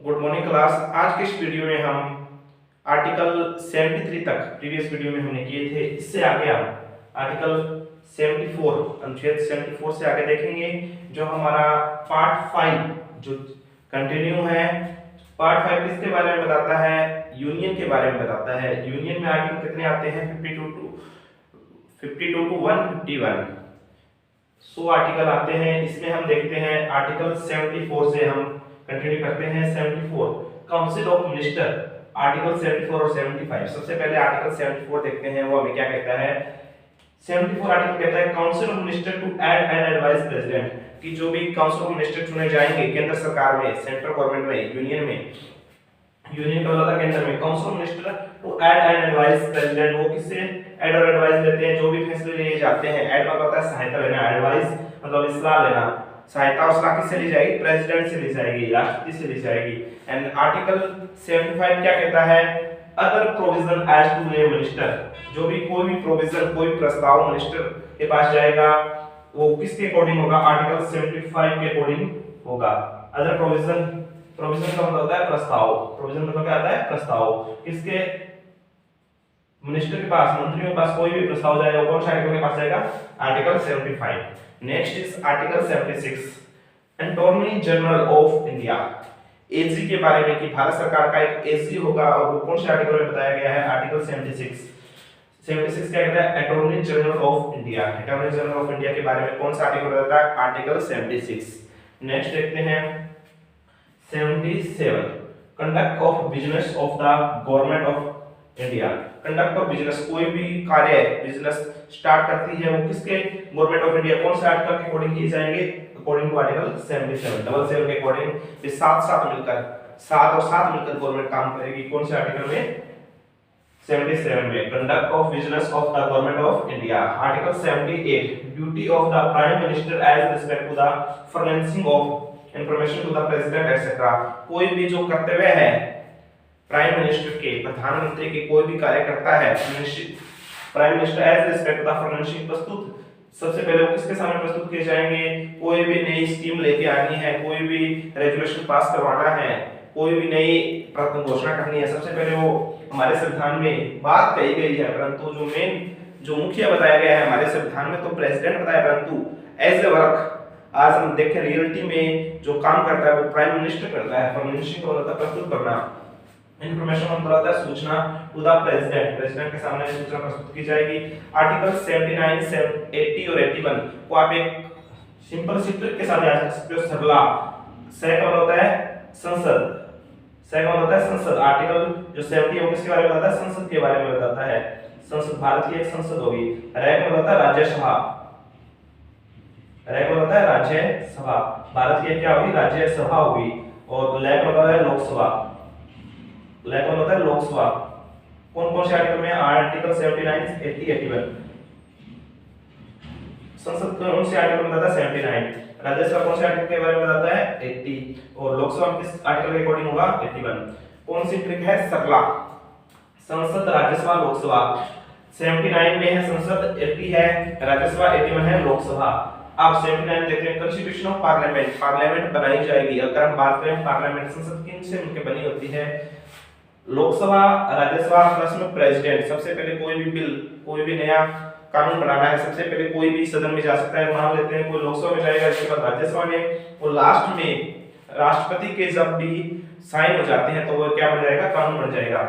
Good morning class. आज के इस वीडियो में हम आर्टिकल 73 तक प्रीवियस वीडियो में हमने किए थे। इससे आगे हम आर्टिकल 74 अनुच्छेद 74 से आगे देखेंगे, जो हमारा पार्ट 5 जो कंटिन्यू है। पार्ट 5 किसके बारे में बताता है? यूनियन के बारे में बताता है। यूनियन में आर्टिकल कितने आते हैं? 52 टू 151 100 आर्टिकल आते हैं। इसमें हम देखते हैं आर्टिकल 74 से हम कंटिन्यू करते हैं। 74 काउंसिल ऑफ मिनिस्टर, आर्टिकल 74 और 75। सबसे पहले आर्टिकल 74 देखते हैं, वो हमें क्या कहता है। 74 आर्टिकल कहता है council of minister to aid and advice president, कि जो भी काउंसिल ऑफ मिनिस्टर चुने जाएंगे केंद्र सरकार में, सेंट्रल गवर्नमेंट में, यूनियन का वाला केंद्र में, council of minister to aid and advice president, वो किससे ऐड और एडवाइस लेते हैं? जो भी फैसले लिए जाते हैं, ऐड मतलब होता है सहायता लेना, एडवाइस मतलब सलाह लेना। सहायता और सलाह किससे ली जाएगी? प्रेसिडेंट से ली जाएगी, राष्ट्रपति से ली जाएगी। एंड आर्टिकल 75 क्या कहता है? अदर प्रोविजन एज टू ने मिनिस्टर, जो भी कोई भी प्रोविजन, कोई प्रस्ताव मिनिस्टर के पास जाएगा, वो किसके अकॉर्डिंग होगा? आर्टिकल 75 के अकॉर्डिंग होगा। अदर प्रोविजन, प्रोविजन का मतलब होता है प्रस्ताव, प्रोविजन मतलब क्या आता है? प्रस्ताव। किसके? मिनिस्टर के पास, मंत्रियों के पास कोई भी प्रस्ताव जाएगा, कौन सा आर्टिकल के पास जाएगा? Article 75। Next is article 76 attorney general of India, AG के बारे में, कि भारत सरकार का एक एजी होगा, और वो कौन से आर्टिकल में बताया गया है? आर्टिकल 76 क्या कहता है? Attorney general of India. Attorney general of India के बारे में कौन सा आर्टिकल बताता है? आर्टिकल 76। नेक्स्ट देखते हैं 77 conduct of business of the government of India. Conduct of business, कोई भी कार्य बिजनेस स्टार्ट करती है, वो किसके? Government of India. कौन से आर्टिकल के अकॉर्डिंग किए जाएंगे? अकॉर्डिंग टू आर्टिकल 77 के अकॉर्डिंग। ये सात मिलकर, 7 और 7 मिलकर गवर्नमेंट काम करेगी। कौन से आर्टिकल में? 77 में। Conduct of business of the government of India. Article 78 duty of the prime minister as respect to the furnishing of information to the president etcetera. कोई भी जो कर्तव्य है प्राइम मिनिस्टर के, प्रधानमंत्री के, कोई भी कार्य करता है, prime minister as respect the furnishing, प्रस्तुत सबसे पहले वो किसके सामने प्रस्तुत किए जाएंगे? कोई भी नई स्कीम लेके आनी है, कोई भी रेजुलेशन पास करवाना है, कोई भी नई घोषणा करनी है, सबसे पहले वो हमारे संविधान में बात कही गई है, परंतु जो मुखिया बताया गया है हमारे संविधान में तो प्रेसिडेंट बताया, परंतु एज ए वर्क आज हम देखें रियलिटी में जो काम करता है वो प्राइम मिनिस्टर करता है। फर्नेसिंग को मतलब प्रस्तुत करना, इंफॉर्मेशन मतलब होता है सूचना टू द प्रेसिडेंट, प्रेसिडेंट के सामने सूचना प्रस्तुत की जाएगी। आर्टिकल 79, 80 और 81 को आप एक सिंपल सी ट्रिक के साथ याद कर सकते हो। सरला से का होता है संसद, से का होता है संसद। आर्टिकल जो 70 है वो किसके बारे में बताता है? संसद के बारे में बताता है। संसद भारत की एक संसद होगी। रैक में होता है राज्यसभा, रैक में होता है राज्यसभा, भारत की क्या होगी? राज्यसभा होगी। और लैक में होता है लोकसभा, लैक में होता है लोकसभा। कौन कौन से आर्टिकल में? आर्टिकल 79, 80, 81। संसद कौन से आर्टिकल में बताता है? 79। राज्यसभा कौन से आर्टिकल के बारे में बताता है? 80। और लोकसभा किस आर्टिकल के अकॉर्डिंग होगा? 81। कौन सी ट्रिक है? सरला, संसद, राज्यसभा, लोकसभा। 79 में है संसद, 80 है राज्यसभा, 81 है लोकसभा। अब 79 देखते हैं कॉन्स्टिट्यूशन ऑफ पार्लियामेंट, पार्लियामेंट बनाई जाएगी। अगर हम बात करें पार्लियामेंट, संसद किन से मिलकर बनी होती है? लोकसभा, राज्यसभा प्लस में प्रेसिडेंट। सबसे पहले कोई भी बिल, कोई भी नया कानून बनाना है, सबसे पहले कोई भी सदन में जा सकता है। मान लेते हैं कोई लोकसभा में जाएगा, इसके बाद राज्यसभा में, और लास्ट में राष्ट्रपति के जब भी साइन हो जाते हैं तो वो क्या बन जाएगा? कानून बन जाएगा।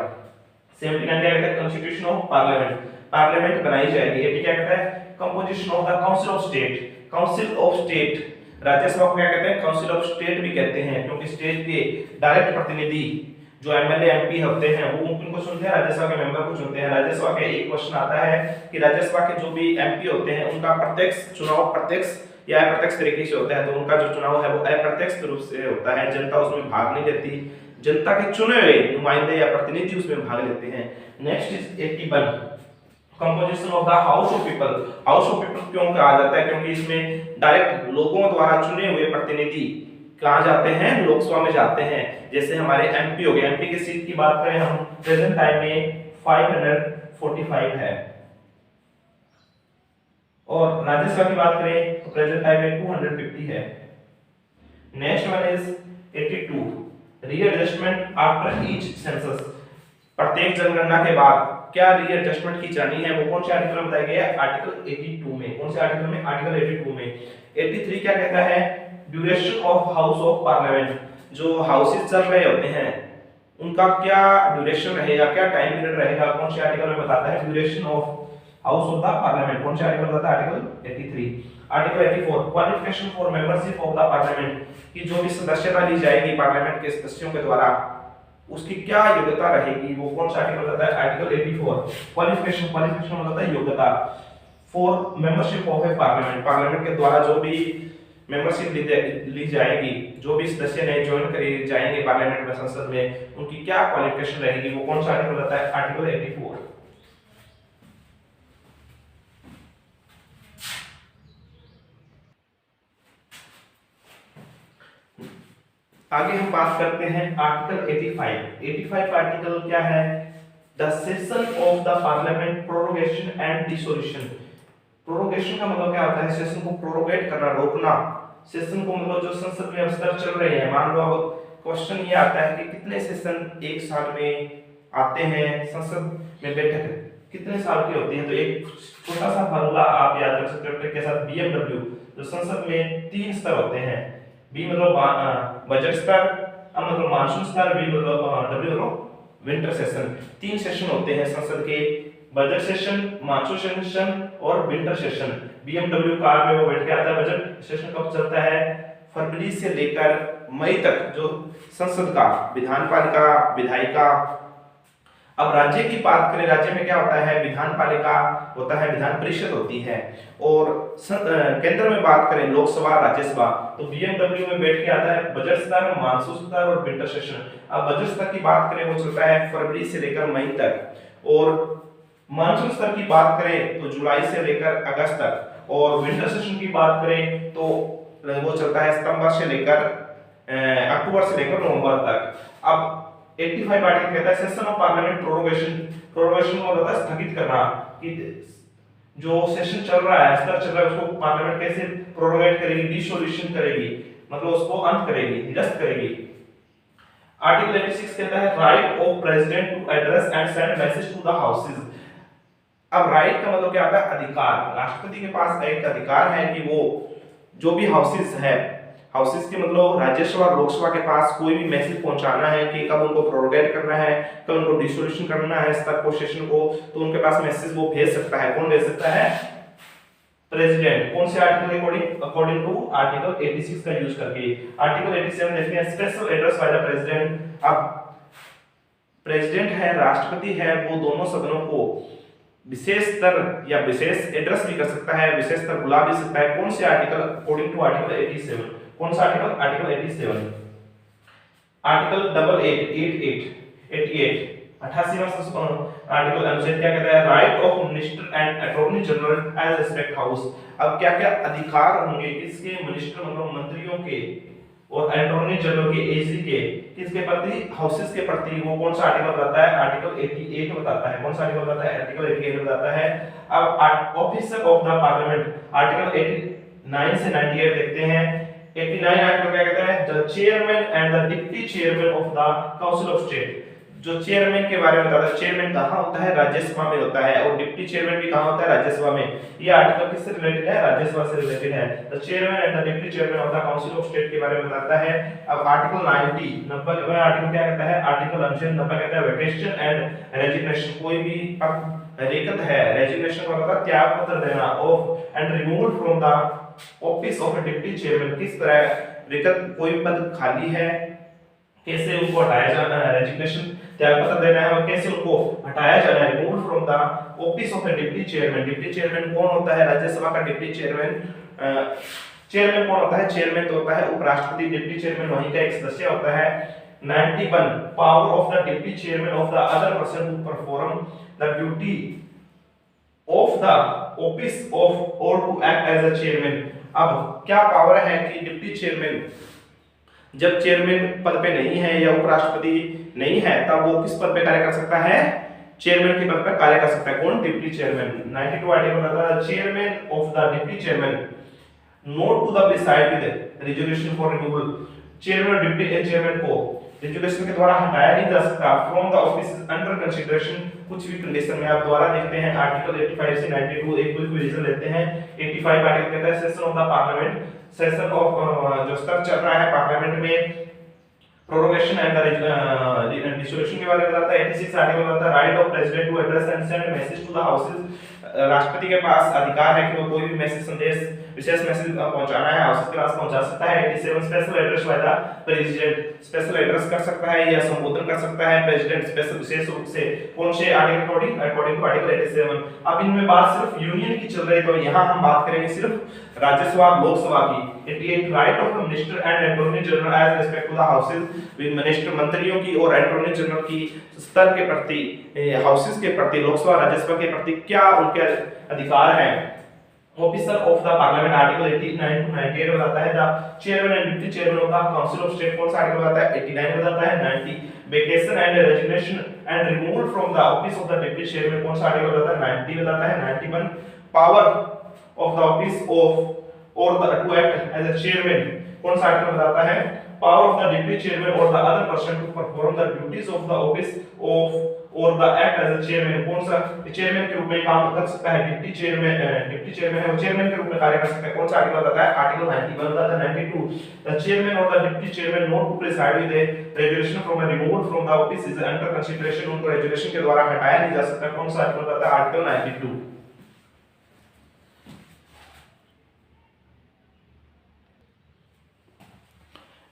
79 क्या कहता है? कॉन्स्टिट्यूशन ऑफ पार्लियामेंट, पार्लियामेंट बनाई जाएगी। 80 क्या कहता है? Composition of the council of state, council of state. Rajya Sabha को क्या कहते हैं? काउंसिल ऑफ स्टेट भी कहते हैं, क्योंकि स्टेट के डायरेक्ट प्रतिनिधि जो एमएलए एमपी होते हैं वो उनको चुनते हैं, राज्यसभा के मेंबर को चुनते हैं। राज्यसभा के एक क्वेश्चन आता है कि राज्यसभा के जो भी एमपी होते हैं उनका प्रत्यक्ष चुनाव प्रत्यक्ष या अप्रत्यक्ष तरीके से होता है, तो उनका जो चुनाव है वो अप्रत्यक्ष रूप से होता है। जनता उसमें भाग नहीं लेती, जनता के चुने हुए नुमाइंदे या प्रतिनिधि उसमें भाग लेते हैं। Next is 81 composition of the house of people. House of people क्यों कहा जाता है? क्योंकि इसमें डायरेक्ट लोगों द्वारा चुने हुए प्रतिनिधि कहां जाते हैं? लोकसभा में जाते हैं। जैसे हमारे एमपी हो गए, एमपी की सीट की बात करें हम, प्रेजेंट टाइम में 545 है, और राज्यसभा की बात करें तो प्रेजेंट टाइम में 250 है। Next one is 82 readjustment after each census, प्रत्येक जनगणना के बाद क्या रीएडजस्टमेंट की जानी है, वो कौन से आर्टिकल में बताया गया है, आर्टिकल 82 में। कौन से आर्टिकल में, आर्टिकल 82 में। 83 क्या कहता है, duration of house of parliament, जो हाउसेस चल रहे होते हैं उनका क्या ड्यूरेशन रहेगा, क्या टाइम पीरियड रहेगा, कौन से आर्टिकल में बताता है, duration of house of the parliament, कौन से आर्टिकल बताता है, article 83। Article 84 qualification for membership of the parliament, कि जो भी सदस्यता ली जाएगी पार्लियामेंट के सदस्यों के द्वारा उसकी क्या योग्यता रहेगी, वो कौन सा आर्टिकल बताता है, आर्टिकल 84। क्वालिफिकेशन, क्वालिफिकेशन बताता है योग्यता for membership of A parliament, parliament के द्वारा जो भी मेंबरशिप ली जाएगी, जो भी सदस्य नए ज्वाइन करे जाएंगे पार्लियामेंट में, संसद में, उनकी क्या क्वालिफिकेशन रहेगी, वो कौन सा आर्टिकल बताता है, आर्टिकल 84। आगे हम बात करते हैं आर्टिकल 85। 85 आर्टिकल क्या है, the session of the parliament prorogation and dissolution. Prorogation का मतलब क्या होता है, सेशन को प्रोरोगेट करना, रोकना। सेशन को मतलब जो संसद में अवसर चल रहे हैं, मान लो अब क्वेश्चन ये आता है कि कितने सेशन एक साल में आते हैं, संसद में बैठक कितने साल की होती है, तो एक छोटा सा फार्मूला आप याद रख सकते हो के साथ, बीएमडब्ल्यू, जो संसद में 3 स्तर होते हैं, बी मतलब बजट स्तर, मतलब मानसून स्तर, बी मतलब डब्ल्यू मतलब विंटर सेशन। 3 सेशन होते हैं संसद के, बजट सेशन, मानसून सेशन और विंटर सेशन। बीएमडब्ल्यू कार में वो बैठ के आता है। बजट सेशन कब चलता है, फरवरी से लेकर मई तक, जो संसद का विधानपालिका विधायिका। अब राज्य की बात करें, राज्य में क्या होता है, विधानपालिका होता है, विधान परिषद होती है, और केंद्र में बात करें लोकसभा राज्यसभा, तो बीएमडब्ल्यू में बैठ के आता है बजट स्तर, मानसून स्तर और विंटर सेशन। अब बजट स्तर की बात करें वो चलता है फरवरी से लेकर मई तक, और मानसून स्तर की बात करें तो जुलाई से लेकर अगस्त तक, और विंटर सेशन की बात करें तो वो चलता है सितंबर से लेकर अक्टूबर से लेकर नवंबर तक। अब 85 आर्टिकल कहता है session of parliament prorogation, prorogation को होता है स्थगित करना, कि जो सेशन चल रहा है, स्तर चल रहा है, उसको पार्लियामेंट कैसे प्रोरोगेट करेगी, डिसोल्यूशन करेगी, मतलब उसको अंत करेगी, निरस्त करेगी। आर्टिकल 86 कहता है right of president to address and send message to the houses. अब राइट का मतलब क्या होता है, अधिकार। राष्ट्रपति के पास एक अधिकार है कि वो जो भी हाउसेस है, हाउसेस के मतलब राज्यसभा और लोकसभा के पास कोई भी मैसेज पहुंचाना है कि कब उनको प्रोरोगेट करना है, कब उनको डिसोल्यूशन करना है स्तर को, सेशन को, तो उनके पास मैसेज वो भेज सकता है। कौन भेज सकता है, प्रेसिडेंट। कौन से article according, according to article 86 का यूज करके। आर्टिकल 87 देखते हैं special address by the president. अब प्रेसिडेंट है, राष्ट्रपति है, वो दोनों सदनों को विशेष स्तर या विशेष एड्रेस भी कर सकता है, विशेष स्तर बुला भी सकता है। कौन से आर्टिकल, अकॉर्डिंग टू आर्टिकल 87। कौन सा आर्टिकल, आर्टिकल 87। आर्टिकल 88 88वां आर्टिकल अनुच्छेद क्या कहता है, right of minister and attorney general as respect house. अब क्या क्या अधिकार होंगे किसके, मिनिस्टर मतलब मंत्रियों के, और अटॉर्नी जनरल के, एजी के, किसके प्रति, हाउसेस के प्रति। वो कौन सा आर्टिकल बताता है, आर्टिकल 88 बताता है। कौन सा आर्टिकल बताता है, आर्टिकल 88 बताता है। अब officer of the parliament, article 89 से 98 देखते हैं। 89 आर्टिकल क्या कहता है, the chairman and the deputy chairman of the council of state. जो चेयरमैन के बारे में बताता है, चेयरमैन कहां होता है, राज्यसभा में होता है, और डिप्टी चेयरमैन भी कहां होता है, राज्यसभा में। ये आर्टिकल किससे रिलेटेड है, राज्यसभा से रिलेटेड है। The chairman and the deputy chairman of the council of state के बारे में बताता है। अब आर्टिकल 90 आर्टिकल क्या कहता है, आर्टिकल अनुच्छेद 90 कहता है वैकेशन एंड रेजिग्नेशन। कोई भी रिक्त है, रेजिग्नेशन का मतलब त्याग पत्र देना, of and removal from the office of a deputy chairman. किस तरह रिक्त कोई पद खाली है, कैसे उनको हटाया जाना है, रेजिग्नेशन त्यागपत्र देना है, और कैसे उनको हटाया जाना है, remove from the office of the deputy chairman. Deputy chairman कौन होता है, राज्यसभा का डिप्टी चेयरमैन। चेयरमैन कौन होता है, चेयरमैन तो होता है उपराष्ट्रपति, डिप्टी चेयरमैन वहीं का एक सदस्य होता है। 91 power of the deputy chairman of the other person to perform the duty of the office of और to act as a chairman. अब क्या पावर है कि डिप्टी चेयरमैन जब चेयरमैन पद पे नहीं है या उपराष्ट्रपति नहीं है, तब वो किस पद पे कार्य कर सकता है, चेयरमैन के पद पे कार्य कर सकता है। कौन, डिप्टी चेयरमैन। 92 आर्टिकल बताता है chairman of the deputy chairman note to the preside with resolution for removal. Chairman और डिप्टी चेयरमैन को रेजुलेशन के द्वारा हटाया नहीं जा सकता from the office under consideration कुछ भी कंडीशन में। आप दोबारा देखते हैं आर्टिकल 85 से 92 एक कोई रीजन लेते हैं। 85 आर्टिकल कहता है session of the parliament, session of जो सत्र चल रहा है पार्लियामेंट में, प्रोरोगेशन एंड द डिसोल्यूशन के बारे में बताता है। 86 आर्टिकल बताता है right of president to address and send message to the houses, राष्ट्रपति के पास अधिकार है कि वो कोई भी मैसेज संदेश विशेष मैसेज पहुंचाना है हाउस के पास पहुंचा सकता है। 87 special address by the president, special address कर सकता है या संबोधन कर सकता है प्रेसिडेंट स्पेशल विशेष रूप से कौन से आर्टिकल अकॉर्डिंग टू आर्टिकल 87। अब इनमें बात सिर्फ यूनियन की चल रही है तो यहां हम बात करेंगे सिर्फ राज्यसभा लोकसभा की। 88 right of minister and attorney general as respect to the houses, minister मंत्रियों की और अटॉर्नी जनरल की स्तर के प्रति हाउसेस के प्रति लोकसभा राज्यसभा के प्रति क्या उनके अधिकार हैं। Officer of the parliament article 89 to 98 बताता है the chairman and deputy chairman of the council of state कौन सा आर्टिकल बताता है 89 बताता है। 90 vacation and resignation and removal from the office of the deputy chairman कौन सा आर्टिकल बताता है 90 बताता है। 91 power of the office of और the to act as a chairman कौन सा आर्टिकल बताता है power of the deputy chairman और the other person to perform the duties of the office of और the act as a chairman कौन सा chairman के रूप में काम कर सकता है। डिप्टी चेयरमैन है वो चेयरमैन के रूप में कार्य कर सकता है कौन सा आर्टिकल बताता है आर्टिकल 91 बताता है। 92 द चेयरमैन और the deputy chairman not to preside with a resolution from a removal from the office is under consideration, उनको रेजुलेशन के द्वारा हटाया नहीं जा सकता कौन सा आर्टिकल बताता है आर्टिकल 92।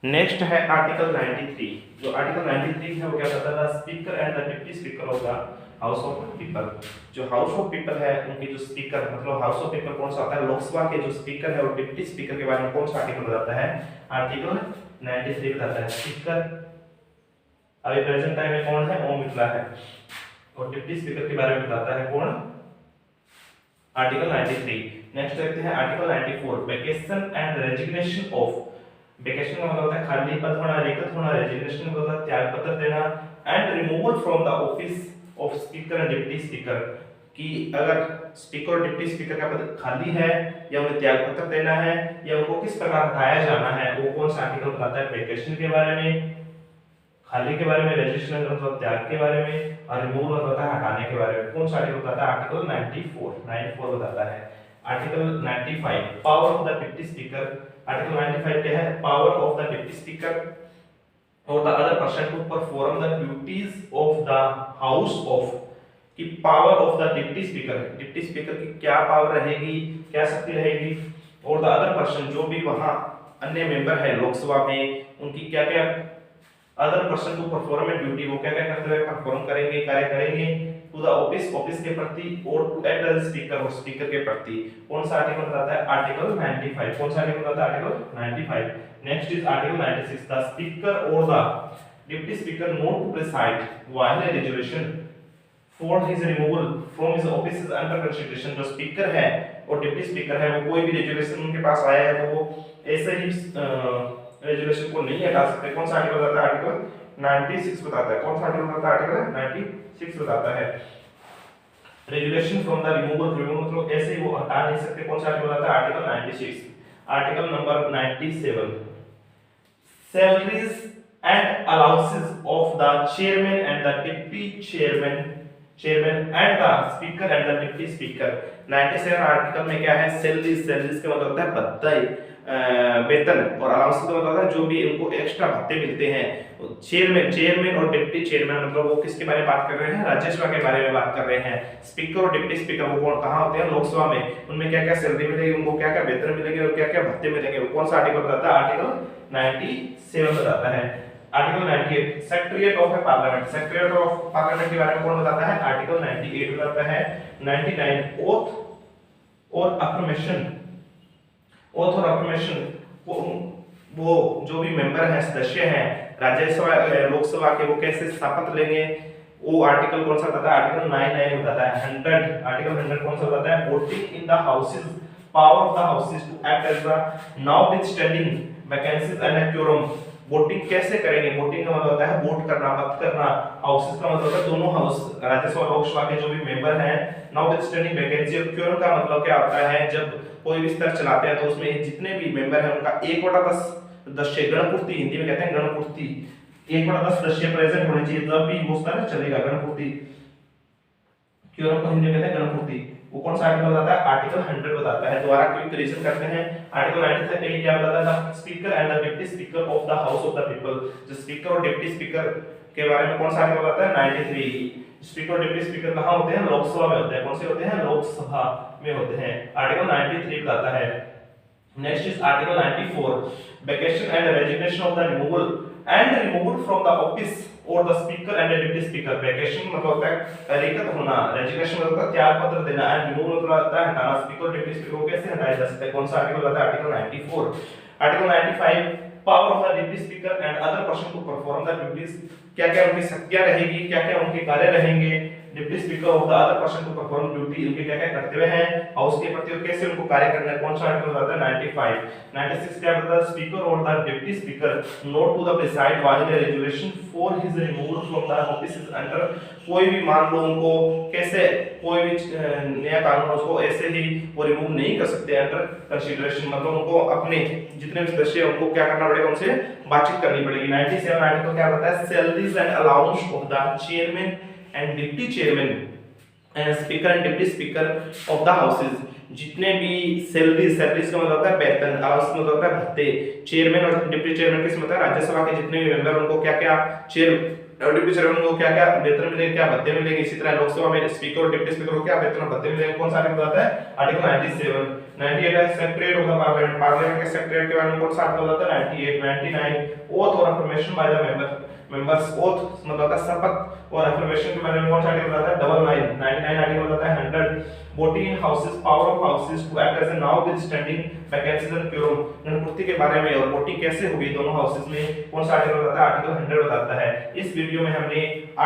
नेक्स्ट है आर्टिकल 93। जो आर्टिकल 93 है वो क्या कहता है speaker and the deputy speaker of the house of people. जो हाउस ऑफ पीपल है उनके जो स्पीकर मतलब हाउस ऑफ पीपल कौन सा होता है लोकसभा के जो स्पीकर है और डिप्टी स्पीकर के बारे में कौन सा आर्टिकल बताता है आर्टिकल 93 बताता है। स्पीकर अभी प्रेजेंट टाइम में कौन है ओम बिरला है और डिप्टी स्पीकर के बारे में बताता है कौन आर्टिकल 93। नेक्स्ट देखते हैं article 94 vacation and resignation of. Vacation का मतलब होता है खाली पद होना, रिक्त होना, रेजिग्नेशन का मतलब होता है त्याग पत्र देना and removal from the office of speaker and deputy speaker कि अगर स्पीकर और डिप्टी स्पीकर का पद खाली है या उन्हें त्याग पत्र देना है या उनको किस प्रकार हटाया जाना है वो कौन सा आर्टिकल बताता है वेकेशन के बारे में, खाली के बारे में, रेजिग्नेशन मतलब त्याग के बारे में और रिमूवल मतलब होता है हटाने के बारे में। कौन सा आर्टिकल बताता है आर्टिकल 94 बताता है। Article 95 power of the deputy speaker. Article 95 क्या है power of the deputy speaker और the other person to perform the duties of the house of की power of the deputy speaker की क्या पावर रहेगी क्या शक्ति रहेगी और द अदर पर्सन जो भी वहां अन्य मेंबर है लोकसभा में उनकी क्या क्या other person to perform a duty वो क्या क्या करते हुए परफॉर्म करेंगे कार्य करेंगे टू द ऑफिस के प्रति और टू एक्ट एज स्पीकर और स्पीकर के प्रति। कौन सा आर्टिकल बताता है आर्टिकल 95। कौन सा आर्टिकल बताता है article 95। Next is article 96 the speaker और the deputy speaker not to preside while a resolution for his removal from his office is under consideration. जो स्पीकर है और डिप्टी स्पीकर है वो कोई भी रेजुलेशन उनके पास आया है तो वो ऐसे ही रेजुलेशन को नहीं हटा सकते। कौन सा आर्टिकल बताता है आर्टिकल 96 बताता है। कौन सा आर्टिकल बताता है आर्टिकल 96 बताता है रेजुलेशन फ्रॉम द रिमूवल मतलब ऐसे ही वो हटा नहीं सकते। कौन सा आर्टिकल बताता है article 96। Article number 97 salaries and allowances of the chairman and the deputy chairman and the speaker and the deputy speaker. 97 article में क्या है सैलरीज का मतलब होता है भत्ता वेतन और अलाउंस का मतलब होता है जो भी इनको एक्स्ट्रा भत्ते मिलते हैं। चेयरमैन और डिप्टी चेयरमैन मतलब वो किसके बारे में बात कर रहे हैं राज्यसभा के बारे में बात कर रहे हैं। स्पीकर और डिप्टी स्पीकर वो कौन कहां होते हैं लोकसभा में उनमें क्या क्या सैलरी मिलेगी उनको क्या क्या वेतन मिलेंगे और क्या क्या भत्ते मिलेंगे वो कौन सा आर्टिकल बताता है आर्टिकल 97 बताता है। Article 98 secretariat of A parliament. Secretariat of parliament के बारे में कौन बताता है आर्टिकल 98 बताता है। 99 ओथ और अफर्मेशन वो जो भी मेंबर हैं सदस्य हैं राज्यसभा लोकसभा के वो कैसे शपथ लेंगे वो आर्टिकल कौन सा बताता है आर्टिकल 99 बताता है। 100 आर्टिकल 100 कौन सा बताता है voting in the houses power of the houses to act as the now with standing vacancies and a quorum. Voting कैसे करेंगे वोटिंग का मतलब होता है वोट करना मत करना। हाउसेस का मतलब होता है दोनों हाउस राज्यसभा लोकसभा के जो भी मेंबर हैं नाउ विथ स्टैंडिंग वैकेंसी और क्योरम का मतलब क्या होता है जब कोई भी स्तर चलाते हैं तो उसमें जितने भी मेंबर हैं उनका 1/10 दृश्य गणपूर्ति, हिंदी में कहते हैं गणपूर्ति, 1/10 दृश्य प्रेजेंट होने चाहिए जब भी यूज होता है चलेगा गणपूर्ति, क्योरम को हिंदी में कहते हैं गणपूर्ति। वो कौन सा आर्टिकल बताता है? आर्टिकल 100 बताता है। दोबारा क्विक रिवीजन करते हैं। आर्टिकल 93 ए क्या बताता है? The speaker and the deputy speaker of the house of the people. जो स्पीकर और डिप्टी स्पीकर के बारे में कौन सा आर्टिकल बताता है? 93। स्पीकर और डिप्टी स्पीकर कहां होते हैं? लोकसभा में होते हैं। कौन से होते हैं? लोकसभा में होते हैं। आर्टिकल 93 बताता है। Next is article 94, vacation and resignation of the removal from the office और the speaker and deputy speaker. Vacation मतलब होता है रिक्त होना, रेजिग्नेशन मतलब होता है त्याग पत्र देना, एंड रिमूवल मतलब होता है हटाना। स्पीकर और डिप्टी स्पीकर को कैसे हटाया जा सकता है? कौन सा आर्टिकल बताता है? Article 94। Article 95, power of the deputy speaker and other person to perform the duties. क्या-क्या उनकी शक्तियां रहेगी, क्या-क्या उनके कार्य रहेंगे। Deputy speaker of the other person to perform duty, उनके क्या-क्या कर्तव्य हैं हाउस के प्रति और कैसे उनको कार्य करना है। कौन सा आर्टिकल बताता है? 95। 96 क्या बताता है? स्पीकर और the deputy speaker note to the preside while the resolution for his removal from the office is under. कोई भी मान लो उनको कैसे कोई भी नया कानून उसको ऐसे ही वो रिमूव नहीं कर सकते अंडर कंसीडरेशन, मतलब उनको अपने जितने भी सदस्य हैं उनको क्या करना पड़ेगा? उनसे बातचीत करनी पड़ेगी। 97 आर्टिकल क्या बताता है? Salaries and allowance of the chairman and deputy chairman and speaker and deputy speaker of the houses. जितने भी सैलरीज का मतलब होता है वेतन, अलाउंस मतलब होता है भत्ते। चेयरमैन और डिप्टी चेयरमैन किस मतलब है? राज्यसभा के जितने भी मेंबर उनको क्या-क्या चेयर और डिप्टी चेयरमैन को क्या-क्या वेतन मिलेगा, क्या भत्ते मिलेंगे। इसी तरह लोकसभा में स्पीकर और डिप्टी स्पीकर को क्या वेतन और भत्ते मिलेंगे। कौन सा आर्टिकल बताता है? आर्टिकल 97। 98 है secretary of the parliament. Parliament के सेक्रेटरी के बारे में कौन सा आर्टिकल बताता है? 98। 99 ओथ और affirmation by the members. Oath मतलब होता है शपथ और अफर्मेशन के बारे में कौन सा आर्टिकल बताता है? 99। 99 आर्टिकल बताता है 100 voting in houses, power of houses to act as a now with standing vacancies and quorum. गणपूर्ति के बारे में और वोटिंग कैसे होगी दोनों हाउसेस में, कौन सा आर्टिकल बताता है? आर्टिकल 100 बताता है। इस वीडियो में हमने